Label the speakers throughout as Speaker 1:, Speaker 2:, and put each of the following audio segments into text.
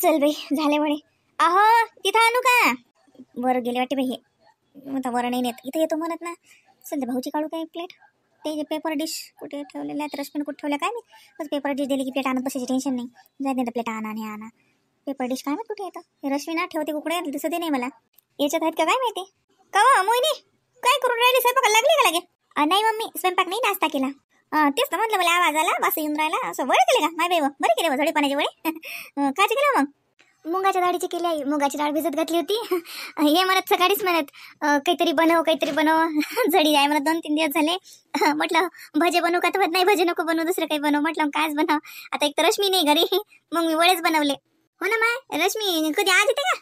Speaker 1: चल बाई झाले वडे. अहो तिथं आणू का? बरं गेले वाटते बाई हे. आता बरं नाही नेत इथं येतो म्हणत ना. संध्या भाऊची काढू काय प्लेट. ते पेपर डिश कुठे ठेवलेल्या आहेत, रश्मीने कुठे ठेवल्या काय मी. बस पेपर डिश दिली की प्लेट आणत बसायची टेन्शन नाही. जात नाही तर प्लेट आणा आणि आणा. पेपर डिश काय माहिती कुठे येतं. हे रश्मी ना ठेवते कुकडे दिसत नाही मला. याच्यात आहेत का काय माहिती. का मोहिनी काय करून राहिली, स्वयंपाकाला लागली का लागे? नाही मम्मी स्वयंपाक नाही, नाश्ता केला. तेच तर म्हटलं मला आवाज आला वास येऊन राहिला. असं वडे केले का? माय बाई बरे केले झडी पाण्याचे वडे. काचे केले मग? मुगाच्या डाळीची केली आई. मुगाची डाळ भिजत घातली होती. हे म्हणत सकाळीच म्हणत काहीतरी बनव झडी आहे म्हणत. 2-3 दिवस झाले. म्हटलं भजे बनवू का? तर नाही भजे नको बनवू, दुसरं काही बनव. म्हटलं कायच बनव आता. एक तर रश्मी नाही घरी, मग मी वडेच बनवले. हो ना माय. रश्मी कधी आज येते का?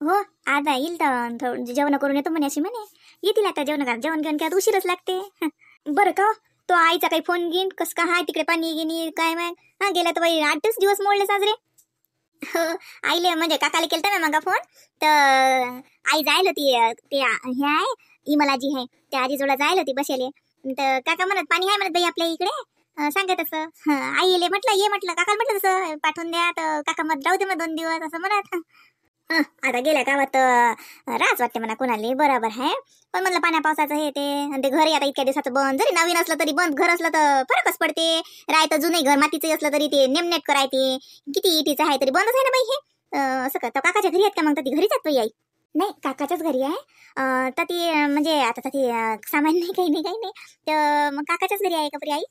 Speaker 1: हो आता येईल तर जेवण करून येतो म्हणे अशी म्हणे. येतील आता जेवण करा. जेवण घेऊन काय उशीरच लागते. बरं का तो आईचा काही फोन घेईन कस का? हाय तिकडे पाणी घेणी काय मग? हा गेला तर बाई 8च दिवस मोडले साजरे. हो आईले म्हणजे काकाला केलता ना मग फोन. तर आई जायला होती ते हे आहे इमलाजी आहे त्या आजीजोडा जायला होती बसेले. तर काका म्हणत पाणी आहे म्हणत बाई आपल्या इकडे. सांगा तसं. आईले म्हटलं ये म्हटलं. काकाला म्हटलं तसं पाठवून द्या. तर काका मग राहू दे मग 2 दिवस असं म्हणत. आता गेल्या गावात राच वाटते म्हणा कोणाला. बरोबर आहे पण म्हणलं पाण्या पावसाचं हे ते. आणि ते घर आता इतक्या दिवसाचं बंद. जरी नवीन असलं तरी बंद घर असलं तर फरकच पडते. रायतं जुने घर मातीचं असलं तरी ते नेमनेट करायते. किती इटीचं आहे तरी बंदच आहे ना बाई हे. असं का? तर काकाच्या घरी आहेत का मग? तर ती घरीच आहेत बाई आई. नाही काकाच्याच घरी आहे. तर ती म्हणजे आता ती सामान नाही काही नाही तर मग काकाच्याच घरी आहे का बरी आई?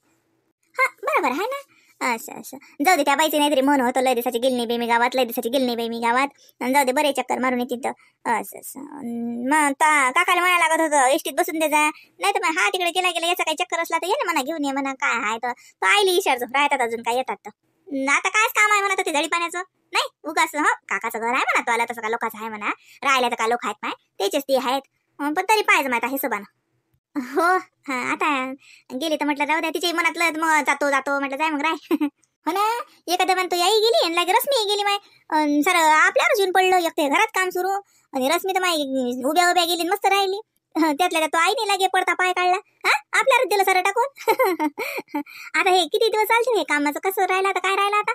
Speaker 1: हा बरोबर आहे ना. असं जाऊ दे. त्या बाईचे नाहीतरी मन होतं लय दिवसाची गेली नाही बाई मी गावात. लय दिवसाची गेली नाही बाई मी गावात. जाऊ दे बरे चक्कर मारून येते तिथं. असं मग काकाला म्हणायला लागत होतं एसटीत बसून दे जा. नाही तर मग हा तिकडे गेला याचा काही चक्कर असला तर ये ना म्हणा घेऊन ये म्हणा. काय आहे तर आईली इशारतो राहतात अजून काय येतात तर. आता कायच काम आहे म्हणा ते जडी पाण्याचं. नाही उगाच हो काकाचं घर आहे म्हणा. तो आला तसं का लोकांचं आहे म्हणा. राहिला तर का लोक आहेत माय त्याचेच ते आहेत. पण तरी पाहिजे माहिती आहे हिशोबानं. हो हा आता गेली तर म्हटलं जाऊ द्या. तिच्याही मनातलं मग जातो म्हटलं जाय मग राय. हो ना. एखाद्या म्हणतो याही गेली आणि लागे रश्मी गेली माय. सर आपल्यावरच येऊन पडलं. एकटे घरात काम सुरू आणि रश्मी तर माय उभ्या गेली मस्त राहिली. त्यातल्या तो आई नाही लागे पडता पाय काढला. हा आपल्यावरच दिलं सर टाकून. आता हे किती दिवस चालतील हे कामाचं कसं राहिलं आता काय राहिलं आता.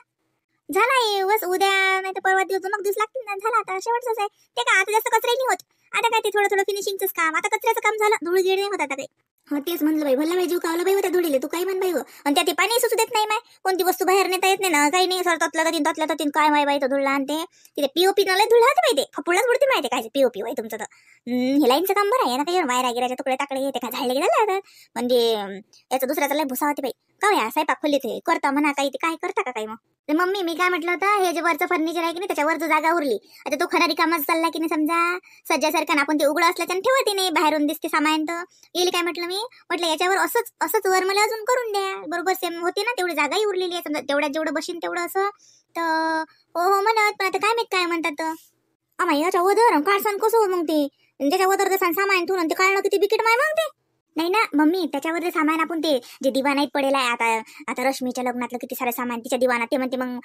Speaker 1: झाला बस उद्या नाही तर परवा दिवस 2 दिवस लागतील ना. झाला आता शेवटच आहे ते का. आता जास्त कचरा नाही होत. आता काय ते थोडं फिनिशिंगच काम. आता कचऱ्याचं काम झालं. धूळ गिळ नाही होत आता काही. हो तेच म्हणलं बाई भल्ला बाई जीव कावला बाई होत्या धुळीले. तू काही म्हण बाई हो. आणि त्या ते पाणी सुचू देत नाही माय. कोणती वस्तू बाहेर नेता येत नाही ना काही नाही. सर ततल्या काय माय बाई तो धुळला आणते. तिथे पीओपी न लय धुळ राहते बाई. ते फपुळाच उडते माहिती काय पीओपी बाई तुमचं तर. हे लाईनचं काम बरं आहे ना. काही वायरा गिराचे तुकडे टाकले येते काय झाले गेले. म्हणजे याचं दुसऱ्याचा लय भुसा होते बाई. का या स्वयंपाक खोलीत हे करता म्हणा काही ते काय करता का काही मग. मम्मी मी काय म्हटलं होतं हे जे वरचं फर्निचर आहे की नाही त्याच्यावर जो जागा उरली आता तो खरारी कामाच चालला की नाही समजा सज्जासारखा आपण ते उघडं असल्याच्यानं ठेवते नाही बाहेरून दिसते सामान. तर येईल काय म्हटलं मी म्हटलं याच्यावर असंच वर मला अजून करून द्या. बरोबर सेम होते ना. तेवढी जागाही उरलेली आहे समजा. तेवढ्यात जेवढं बशीन तेवढं असं. तर हो म्हणत पण आता काय माहित काय म्हणतात. आम्हा याच्या वदर काढसान कसं मग ते ज्याच्या वदर जसं सामान ठेवून ते काढणं किती बिकट माय मग ते. नाही ना मम्मी त्याच्यावर जे सामान आपण ते जे दिवाणात पडेल आहे आता रश्मीच्या लग्नातलं किती सारं सामान तिच्या दिवाणात. ते म्हणते मग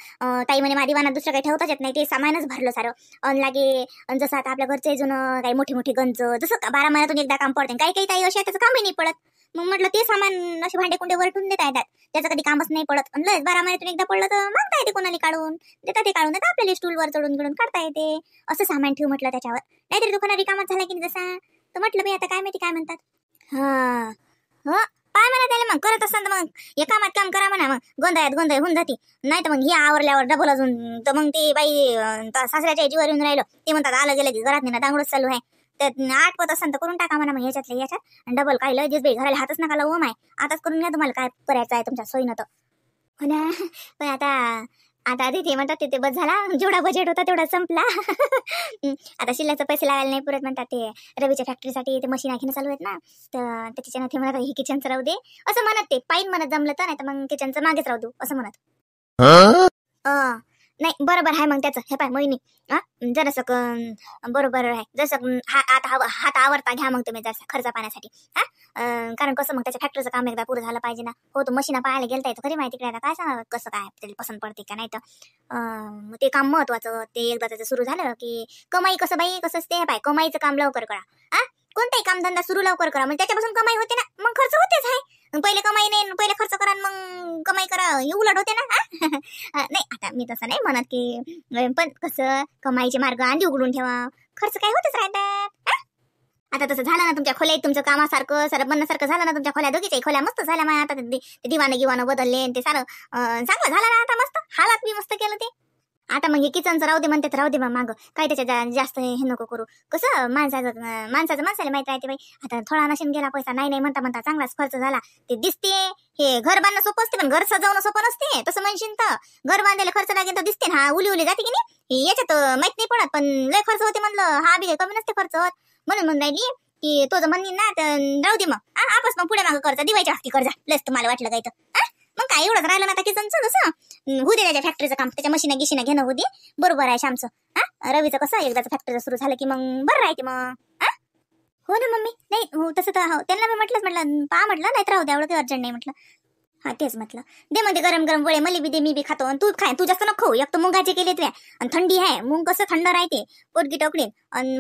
Speaker 1: ताई म्हणे मा दिवाणात दुसरं काही ठेवताच येत नाही. ते सामानच भरलं सारं. अन लागे जसं आता आपल्या घरचे जुनं काही मोठी गंज जसं 12 महिन्यातून एकदा काम पडते. काही ताई अशी त्याचं कामही नाही पडत. मग म्हटलं ते सामान असे भांडे कुंडे वरटून देता येतात. त्याचं कधी कामच नाही पडत. आणि लस 12 महिन्यातून एकदा पडलं तर मागता येते कोणाला काढून देतात. ते काढून देतात आपल्याला स्टूलवर चढून गिळून काढता येते. असं सामान ठेवू म्हटलं त्याच्यावर. नाहीतरी दुकाना रिकामाच झाला की नाही जसा. तर म्हटलं मी आता काय माहिती काय म्हणतात. हा हो काय म्हणा त्याला मग करत असताना मग हे कामात काम करा म्हणा. मग गोंधळ होऊन जाते. नाही तर मग हे आवरल्यावर डबल अजून तर मग ते बाई सासऱ्याच्या जीवर येऊन राहिलं. ते म्हणतात आलं गेलं की घरात नाही दांगडच चालू आहे. तर आठवत असताना तर करून टाका म्हणा मग याच्यात डबल काय लय दिवस बाई घराला हातच नका लावू माय. आताच करून घ्या तुम्हाला काय करायचं आहे तुमच्या सोयीनं तर. हो ना पण आता ते म्हणतात ते बस झाला. जेवढा बजेट होता तेवढा संपला. आता शिल्लकचे पैसे लावायला नाही पुरत म्हणतात. ते रवीच्या फॅक्टरीसाठी ते मशीन आणखीन चालू आहेत ना. तर त्याच्यानं ते म्हणत हे किचनचं राहू दे असं म्हणत. ते पाईन म्हणत जमलं तर नाही तर मग किचनचं मागेच राहू दे असं म्हणत. नाही बरोबर आहे मग त्याचं. हे पाय मोहिनी जरासं बरोबर आहे. जसं हात आवरता घ्या मग तुम्ही जसं खर्च पाण्यासाठी. कारण कसं मग त्याच्या फॅक्टरीचं काम एकदा पुरं झालं पाहिजे ना. हो तो मशीन पाहायला गेलता येतं खरी माहिती काय काय सांगा कसं काय त्याला पसंत पडते का नाही. तर ते काम महत्वाचं. ते एकदा त्याचं सुरू झालं की कमाई कसं बाई कसंच ते पाय कमाईचं काम लवकर करा. कोणताही कामधंदा सुरू लवकर करा म्हणजे त्याच्यापासून कमाई होते ना. मग खर्च होतेच आहे. पहिले कमाई नाही, पहिले खर्च करा मग कमाई करा, हे उलट होते ना. नाही आता मी तसं नाही म्हणत की, पण कसं कमाईचे मार्ग आधी उघडून ठेवा, खर्च काय होतच राहतात. आता तसं झालं ना तुमच्या खोल्या, तुमचं कामासारखं सारं बनण्यासारखं झालं ना तुमच्या खोल्या, दोघीच्या खोल्या मस्त झाल्या. मग आता ते दिवाणं गिवाणं बदलले ते सारं चांगलं झालं ना आता. मस्त हालात मी मस्त केलं ते. आता मग हे किचनचं राहू दे म्हणते तर राहू दे, मग मागं काय त्याच्या जास्त हे नको करू. कसं माणसाला माहित राहते बाई. आता थोडा नशीन गेला पैसा, नाही म्हणता म्हणता चांगलाच खर्च झाला ते दिसते. हे घर बांधणं सोपं असते पण घर सजवणं सोपं नसते. तसं म्हणशील तर घर बांधायला खर्च लागेल तर दिसते ना, उली जाते की नाही, याच्यात माहित नाही पडत. पण लय खर्च होते म्हणलं, हा बी कमी नसते खर्च होत. म्हणून राहिली की तो जर म्हणली ना तर राहू दे, मग आपस मग पुढे मागं कर्ज दिवायच्या हक्की कर्जा लस तुम्हाला वाटलं काय तर. मग काय एवढंच राहिलं ना आता किचनचं. जसं होऊ दे त्याच्या फॅक्टरीचं काम, त्याच्या मशीना गिशीना घेणं होऊ दे. बरोबर आहे श्यामचं. रवीचं कसं एकदाच फॅक्टरी सुरू झालं की मग बरं राहते मग. हो ना मम्मी, नाही हो तसं तर हो, त्यांना मी म्हटलं पहा म्हटलं, नाही तर राहू द्या, एवढं काही अर्जंट नाही म्हटलं. हा तेच म्हटलं, दे मध्ये गरम गरम वळे, मला बी दे, मी बी खातो. आणि तू खाय, तू जास्त नको खाऊ. एक तर मुगाचे केले तुया, आणि थंडी आहे, मूग कसं थंड राहते, पोटगी टोकडी. आणि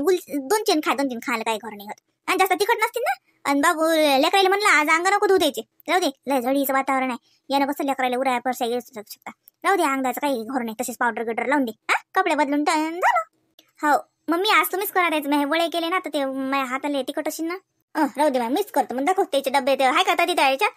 Speaker 1: 2-3 खायला काही घर नाही होत. आणि जास्त तिखट नसतील ना. आणि बाबू लेकरायला म्हणलं आज अंग नको धुऊ द्यायचे, जाऊ दे लय झडीचं वातावरण आहे, यानं कसं लेकरायला उराया परसा येऊ शकता. राहू दे, अंगाचं काही घर नाही, तसेच पावडर गिडर लावून दे, कपडे बदलून झालं. हो मम्मी, आज तुम्हीच करा द्यायचं. मी वळे केले ना तर ते माझ्या हाताला तिखट असेल ना. राहू दे, मीच करतो. मग दाखव त्याचे डबे ते हाय का तिथे याच्या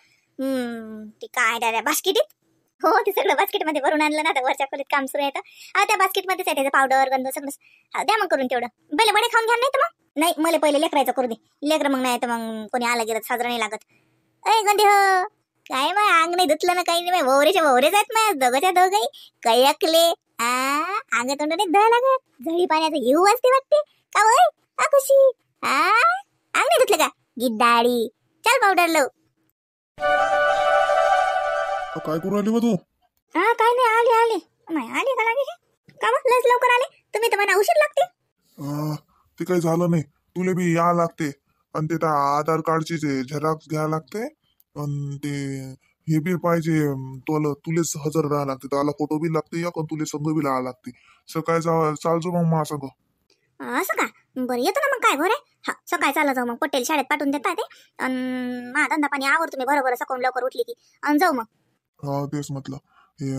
Speaker 1: ती काय द्या बास्केटीत. हो ते सगळं बास्केटमध्ये भरून आणलं ना, आता वरच्या खोलीत काम सुरू आहे. त्या बास्केटमध्येच आहे त्याचं पावडर गंध सगळं. द्या मग करून तेवढं. पहिले वडे खाऊन घ्या, नाही तर मग नाही, मला पहिले लेकरायचं करू दे. लेकर मग नाही तर मग कोणी आलं गेलं साजरं नाही लागत. अय गंधे हो, काय मग अंग नाही धुतलं ना, काही नाही. वोरेच्या वोरेच आहेत मग दोघच्या दोघही काही अकले. अंग तोंड नाही धुवा लागत, झळी पाण्याचं येऊ असते वाटते का वय खुशी. अंग नाही धुतलं का गिद्दाडी, चल पावडर लाव.
Speaker 2: काय करू राहिली तू?
Speaker 1: काय नाही, आले नाही आले का लागे का मग लस लवकर आले तुम्ही तर मला उशीर लागते.
Speaker 2: ते काही झालं नाही, तुले बी या लागते. आणि ते आधार कार्डची झेरॉक्स घ्यायला लागते. आणि ते हे बी पाहिजे, तुलेच हजर राहा लागते. त्याला फोटो बी लागते, या तुले संघ बी लावा लागते. सकाळी चालजो मग मा संघ.
Speaker 1: असं का, बरं येतो ना मग, काय घर आहे. हा सकाळी चालला जाऊ मग, पटेल शाळेत पाठवून देता ते. आणि मा धंदा पाणी आवर तुम्ही बरोबर सकाळून लवकर उठली की, आणि जाऊ मग.
Speaker 2: हा तेच म्हटलं. हे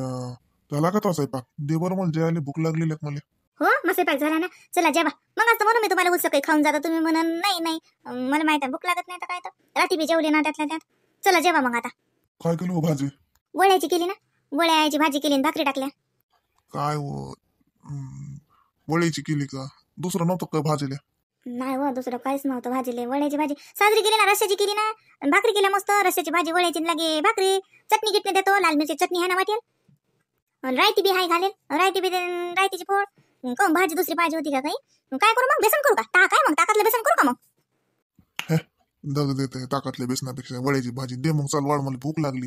Speaker 2: झाला का तो स्वयंपाक? दे बरं मला, जेवायला भूक लागलेली आहे मला.
Speaker 1: हो मग स्वयंपाक झाला ना, चला जेवा. मग असं म्हणून मी तुम्हाला उचल काही खाऊन जाता, तुम्ही म्हणा नाही मला माहित आहे भूक लागत नाही तर काय तर. रात्री बी जेवली ना त्यातल्या त्यात. चला जेवा मग आता.
Speaker 2: काय केलं भाजी?
Speaker 1: वळ्याची केली ना, वळ्याची भाजी केली, भाकरी टाकल्या.
Speaker 2: काय वळीची केली का? दुसरं नव्हतं काय भाजीला?
Speaker 1: नाही हो, दुसरं काहीच नव्हतं भाजीले. वळ्याची भाजी साजरी केली ना, रश्याची केली ना, भाकरी केल्या मस्त. रश्याची भाजी, वळ्याची लागे भाकरी, चटणी गिटणी देतो, लाल मिरची चटणी आहे ना वाटेल. रायती बी हाय घालेल, रायतीची फोड. कोण भाजी दुसरी पाहिजे होती का काही? काय करू मग, बेसन करू का? टाक आहे मग, ताकातलं बेसन करू का मग?
Speaker 2: दग देते ताकातल्या बेसनापेक्षा वळ्याची भाजी दे मग. चाल वाढ, मला भूक लागली.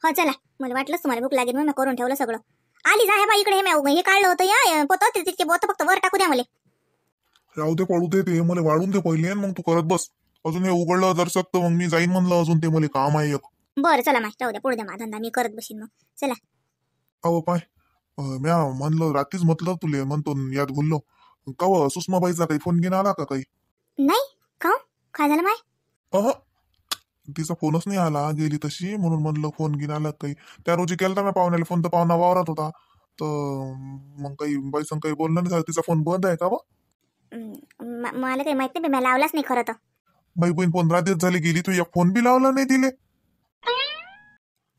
Speaker 1: हो चला, मला वाटलंच तुम्हाला भूक लागेल, मग मी करून ठेवलं सगळं. आली जा बा इकडे, हे काढलं होतं या पोत, तितके बोत फक्त वर टाकू द्या मला.
Speaker 2: राहू दे, पडू दे, ते मला वाढून दे पहिले, आणि मग तू करत बस. अजून हे उघडलं जर शकतं मग मी जाईन म्हणलं, अजून ते मला काम आहे एक.
Speaker 1: बरं चला माहिती, राहू द्या, पुढे द्या मा धंदा, मी करत बसीन मग. चला.
Speaker 2: अहो पाय, म्या म्हणलं रात्रीच म्हटलं तुले, म्हणतो याद भुललो. का सुषमाबाईचा काही फोन घेऊन आला का काही?
Speaker 1: नाही का, काय झालं माय?
Speaker 2: तिचा फोनच नाही आला, गेली तशी. म्हणून म्हणलं फोन घेऊन आला काही. त्या रोजी केलता मी पाहुण्याला फोन, तर पाहुणा वावरात होता. तर मग काही बाईसंग काही बोलणं नाही झालं. तिचा फोन बंद आहे का बा?
Speaker 1: मला काही माहित नाही, मी लावलाच नाही खरं तर.
Speaker 2: बाई बहीण 15 दिवस झाले गेली, तू एक फोन बी लावला नाही दिले.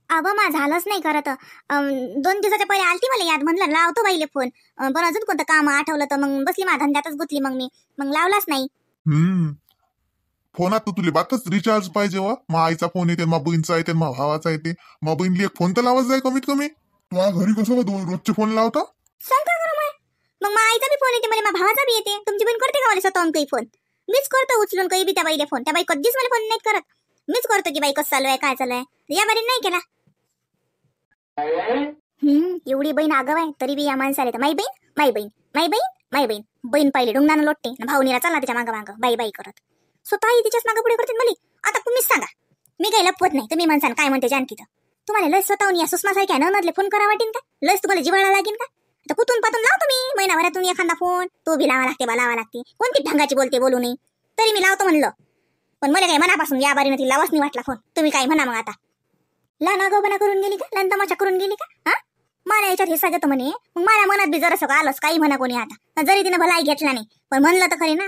Speaker 1: मा झालंच नाही खरं तर. 2 दिवसाच्या पहिले आलती मला याद, म्हणलं लावतो बाईले फोन, पण अजून कोणतं काम आठवलं तर मग बसली मा धंद्यातच गुतली. मग मी लावलाच नाही.
Speaker 2: फोनात तर तुला बातच रिचार्ज पाहिजे वा. मा आईचा फोन येते, मा बहीणचा येते, मा भावाचा येते. मा बहीणली एक फोन तर लावत जाय कमीत कमी. तुला घरी कसं रोजचे फोन लावता?
Speaker 1: सांगता खरं माय. मग मा आईचा बी फोन येते, मला मा भावाचा बी येते. तुमची बहीण करते का मला स्वतःहून काही फोन? मीच करतो उचलून काही बी त्या बाईले फोन. त्या बाई कधीच मला फोन नाही करत. मीच करतो की बाई कसं चालू आहे, काय चालू आहे. या बारीने नाही केला. एवढी बहीण आगाव आहे तरी बी या माणसाला तर माई बहीण बहीण पाहिली ढुंगणानं लोटते, भाऊनीला चालला त्याच्या मागं बाई करत. स्वतःही तिच्याच मागं पुढे करते. मला आता तुम्हीच सांगा, मी काही लपवत नाही. तुम्ही म्हणसान काय म्हणते जानकी तर. तुम्हाला लस स्वतःहून या सुषमासारख्या ननदले फोन करा वाटेन का? लस तुम्हाला जिवाळा लागेल का? तर कुठून पातून लावतो मी महिनाभरातून एखादा फोन. तो बी लावा लागते, कोणती ढंगाची बोलते बोलू नाही तरी मी लावतो म्हणलं. पण मला काही मनापासून या बारीनं ती लावाच नाही वाटला फोन. तुम्ही काय म्हणा मग आता. लहान आगाऊपणा करून गेली का, लहान तमाशा करून गेली का? हा, मला याच्यात हिस्सा घेतो म्हणे, मग मला मनात बी जरासं आलंच काही म्हणा कोणी आता, जरी तिनं भलाई घेतला नाही पण म्हणलं तर खरे ना.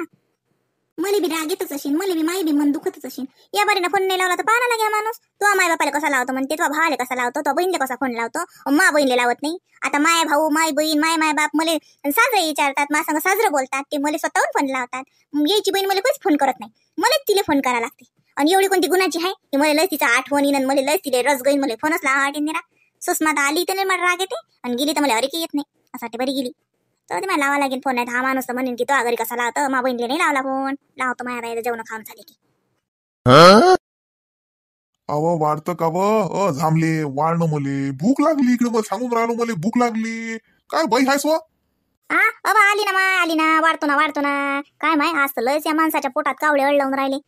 Speaker 1: मला बी राग येतच असेल, मला बी माई बी मन दुखतच असेल. या बारीनं फोन नाही लावला तर पाहा ना घ्या माणूस. तो माय बापाला कसा लावतो म्हणते, तो भावाला कसा लावतो, तो बहिणीला कसा फोन लावतो, मा बहिणीला लावत नाही. आता माय भाऊ माय बहीण माय माय बाप मला साजरे विचारतात, माझ्या संग साजरं बोलतात, ते मला स्वतःहून फोन लावतात. यायची बहीण मला कोणीच फोन करत नाही, मलाच तिला फोन करायला लागते. आणि एवढी कोणती गुणाची आहे की मला लस तिचा आठवण येईन, मला लस तिले रस गईन, मला फोनच लावा निरा. सुषमा आली तर मला राग येते आणि गेली तर मला अरे की येत नाही, असाठी बरी गेली. तर ते मला लावा लागेल फोन. नाही हा माणूस तर म्हणेन की तो घरी कसा लावतो, मा बहिणीला नाही लावला फोन. लावतो माझ्या बाईला जेवण खाऊन झाले की.
Speaker 2: अव वाढतं का व झांबले वाढणं, मले भूक लागली. इकडे मला सांगून राहिलो मला भूक लागली. काय बाई हायस व?
Speaker 1: हा अबा आली ना माय, आली ना. वाढतो ना वाढतो ना. काय माय आज तर लयच या माणसाच्या पोटात कावळे अडलावून राहिले.